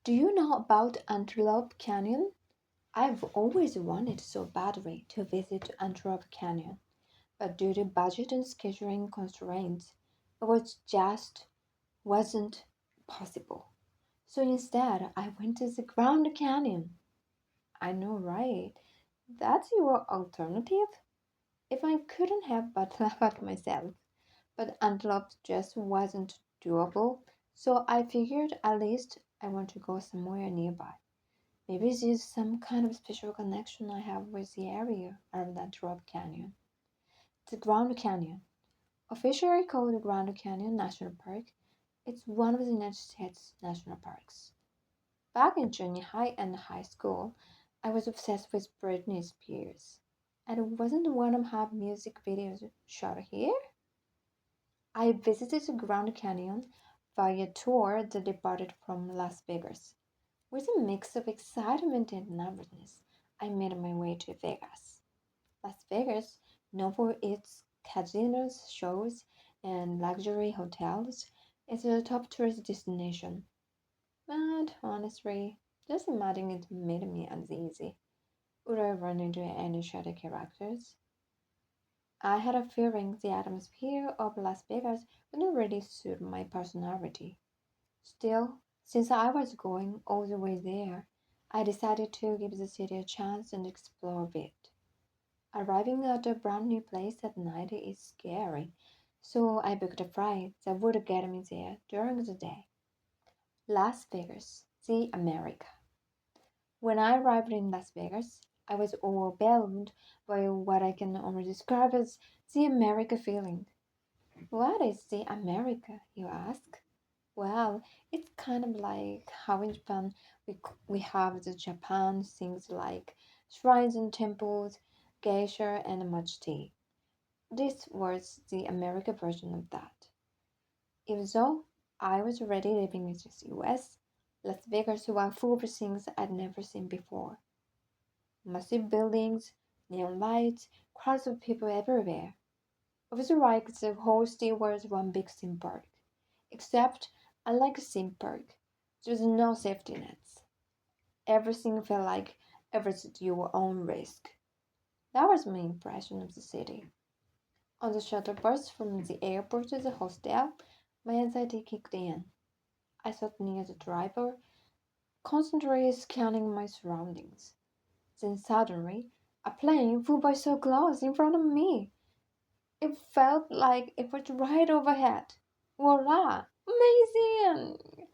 Do you know about Antelope Canyon? I've always wanted so badly to visit Antelope Canyon, but due to budget and scheduling constraints, it was just wasn't possible. So instead, I went to the Grand Canyon. I know, right? That's your alternative? If I couldn't have but laugh at myself. But Antelope just wasn't doable, so I figured at least I want to go somewhere nearby. Maybe there's some kind of special connection I have with the area around Antelope Canyon. The Grand Canyon, officially called Grand Canyon National Park, it's one of the United States national parks. Back in junior high and high school, I was obsessed with Britney Spears. And wasn't one of her music videos shot here? I visited the Grand Canyon via tour that departed from Las Vegas. With a mix of excitement and nervousness, I made my way to Vegas. Las Vegas, known for its casinos, shows, and luxury hotels, is a top tourist destination. But honestly, just imagining it made me uneasy. Would I run into any shadow characters? I had a feeling the atmosphere of Las Vegas wouldn't really suit my personality. Still, since I was going all the way there, I decided to give the city a chance and explore a bit. Arriving at a brand new place at night is scary, so I booked a flight that would get me there during the day. Las Vegas, the America. When I arrived in Las Vegas, I was overwhelmed by what I can only describe as the America feeling. What is the America, you ask? Well, it's kind of like how in Japan we have the Japan things like shrines and temples, geisha, and much tea. This was the America version of that. Even though I was already living in the US, Las Vegas was full of things I'd never seen before. Massive buildings, neon lights, crowds of people everywhere. It was like the whole city was one big theme park. Except, unlike a theme park, there was no safety nets. Everything felt like it was at your own risk. That was my impression of the city. On the shuttle bus from the airport to the hostel, my anxiety kicked in. I sat near the driver, concentrated scanning my surroundings. Then suddenly, a plane flew by so close in front of me. It felt like it was right overhead. Voila! Amazing!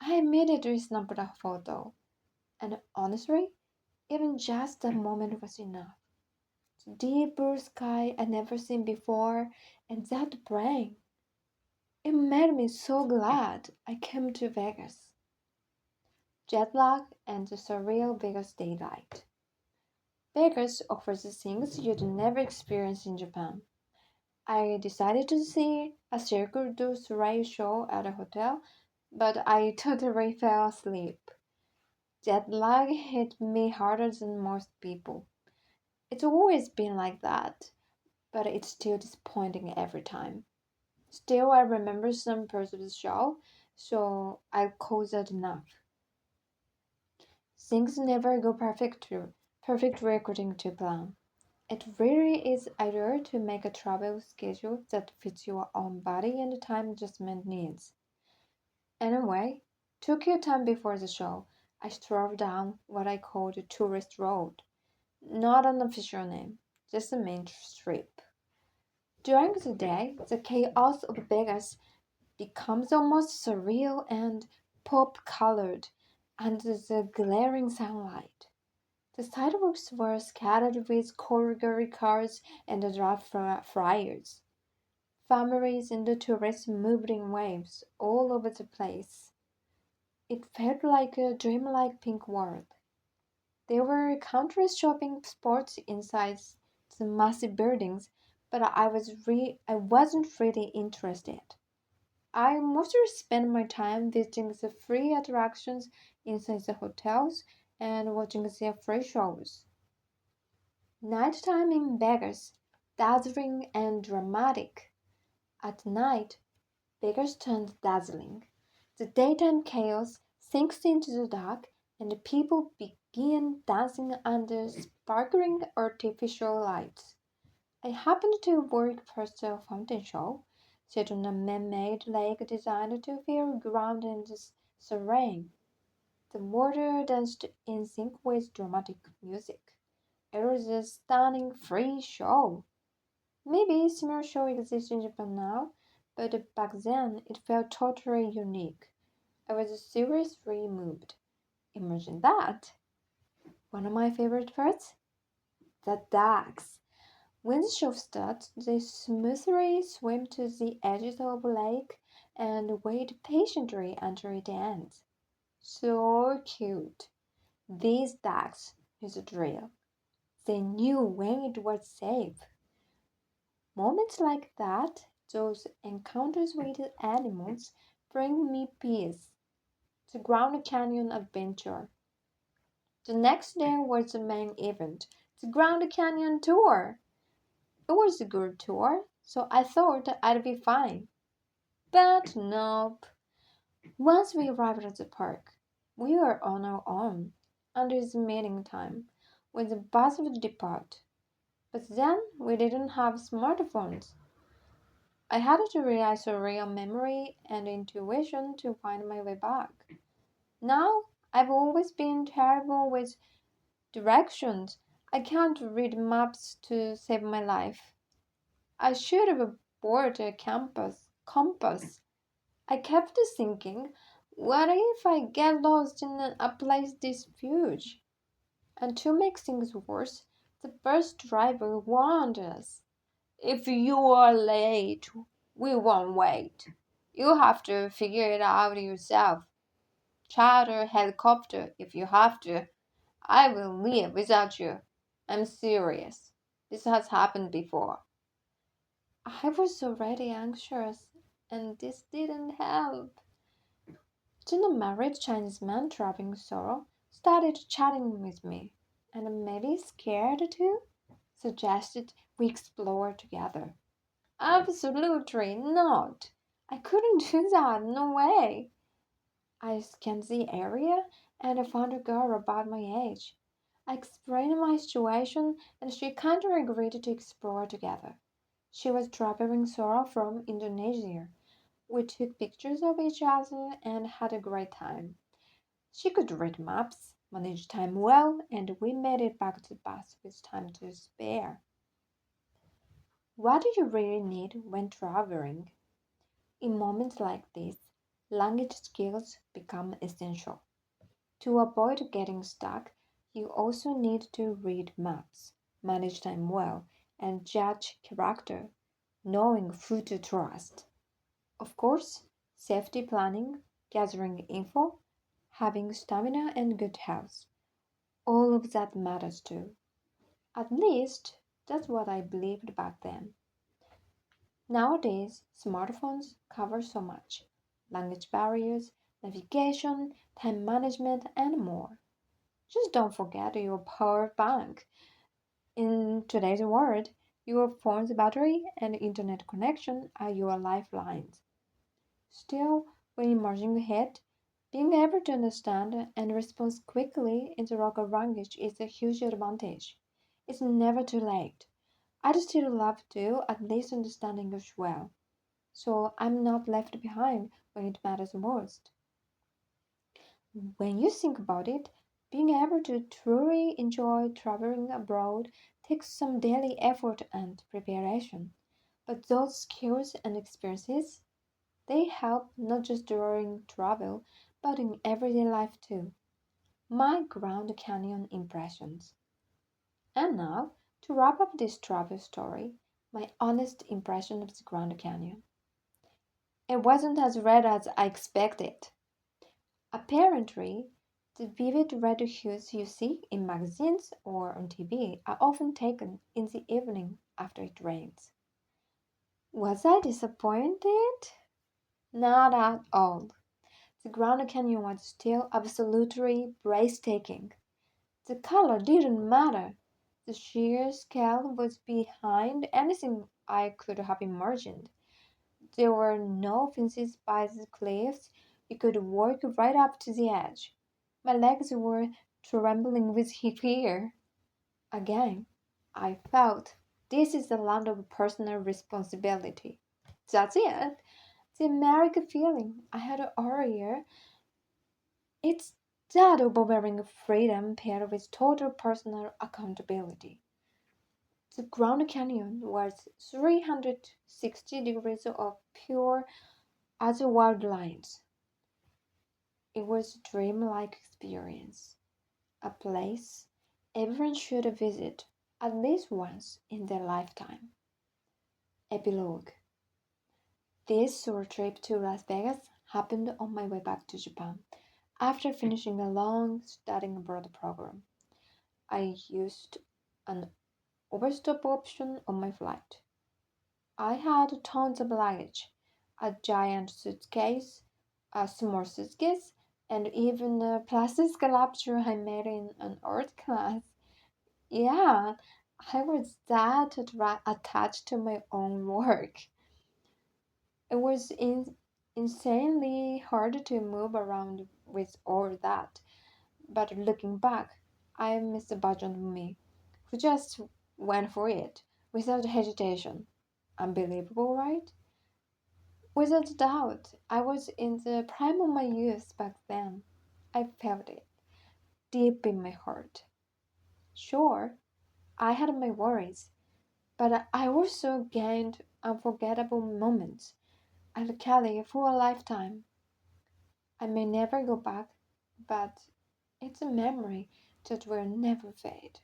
I immediately snapped a photo. And honestly, even just that moment was enough. The deep blue sky I'd never seen before, and that plane. It made me so glad I came to Vegas. Jet lag and the surreal Vegas daylight. Vegas offers things you'd never experience in Japan. I decided to see a Cirque du Soleil show at a hotel, but I totally fell asleep. Jet lag hit me harder than most people. It's always been like that, but it's still disappointing every time. Still, I remember some parts of the show, so I called that enough. Things never go perfectly according to plan. It really is ideal to make a travel schedule that fits your own body and time adjustment needs. Anyway, took your time before the show. I strolled down what I call the tourist road. Not an official name, just a main strip. During the day, the chaos of Vegas becomes almost surreal and pop colored under the glaring sunlight. The sidewalks were scattered with corrugated cars and dry fryers. Families and the tourists moved in waves all over the place. It felt like a dreamlike pink world. There were countless shopping spots inside the massive buildings, but I wasn't really interested. I mostly spent my time visiting the free attractions inside the hotels and watching their free shows. Nighttime in Vegas, dazzling and dramatic. At night, Vegas turned dazzling. The daytime chaos sinks into the dark, and the people begin dancing under sparkling artificial lights. I happened to work first a fountain show, set on a man-made lake designed to feel grounded and serene. The water danced in sync with dramatic music. It was a stunning free show. Maybe similar show exists in Japan now, but back then it felt totally unique. I was seriously moved. Imagine that. One of my favorite parts? The ducks. When the show starts, they smoothly swim to the edges of the lake and wait patiently until it ends. So cute. These ducks knew the drill. They knew when it was safe. Moments like that, those encounters with animals, bring me peace. The Ground Canyon adventure. The next day was the main event, the Ground Canyon tour. It was a good tour, so I thought I'd be fine. But nope. Once we arrived at the park, we were on our own under the meeting time when the bus would depart. But then we didn't have smartphones. I had to rely solely on memory and intuition to find my way back. Now, I've always been terrible with directions. I can't read maps to save my life. I should have bought a compass. I kept thinking, what if I get lost in a place this huge? And to make things worse, the bus driver warned us. If you are late, we won't wait. You have to figure it out yourself. Charter a helicopter if you have to. I will leave without you. I'm serious. This has happened before. I was already anxious, and this didn't help. Then a married Chinese man traveling solo started chatting with me, and maybe scared too, suggested we explore together. Absolutely not. I couldn't do that, no way. I scanned the area and I found a girl about my age. I explained my situation and she kindly agreed to explore together. She was traveling solo from Indonesia. We took pictures of each other and had a great time. She could read maps, manage time well, and we made it back to the bus with time to spare. What do you really need when traveling? In moments like this, language skills become essential. To avoid getting stuck, you also need to read maps, manage time well, and judge character, knowing who to trust. Of course, safety planning, gathering info, having stamina and good health. All of that matters too. At least, that's what I believed back then. Nowadays, smartphones cover so much language barriers, navigation, time management, and more. Just don't forget your power bank. In today's world, your phone's battery and internet connection are your lifelines. Still, when emerging ahead, being able to understand and respond quickly in the local language is a huge advantage. It's never too late. I'd still love to at least understand English well, so I'm not left behind when it matters most. When you think about it, being able to truly enjoy traveling abroad takes some daily effort and preparation. But those skills and experiences, they help not just during travel, but in everyday life too. My Ground Canyon impressions. And now, to wrap up this travel story, my honest impression of the Grand Canyon. It wasn't as red as I expected. Apparently, the vivid red hues you see in magazines or on TV are often taken in the evening after it rains. Was I disappointed? Not at all. The Grand Canyon was still absolutely breathtaking. The color didn't matter. The sheer scale was behind anything I could have imagined. There were no fences by the cliffs, You could walk right up to the edge. My legs were trembling with fear. Again, I felt this is the land of personal responsibility. That's it. The American feeling I had earlier. It's that overbearing freedom paired with total personal accountability. The Grand Canyon was 360 degrees of pure Azure lines. It was a dreamlike experience, a place everyone should visit at least once in their lifetime. Epilogue. This short trip to Las Vegas happened on my way back to Japan after finishing a long studying abroad program. I used an overstop option on my flight. I had tons of luggage, a giant suitcase, a small suitcase, and even a plastic sculpture I made in an art class. Yeah, I was that attached to my own work. It was insanely hard to move around with all that. But looking back, I miss the version of me who just went for it without hesitation. Unbelievable, right? Without doubt, I was in the prime of my youth back then. I felt it deep in my heart. Sure, I had my worries, but I also gained unforgettable moments I'll carry for a lifetime. I may never go back, but it's a memory that will never fade.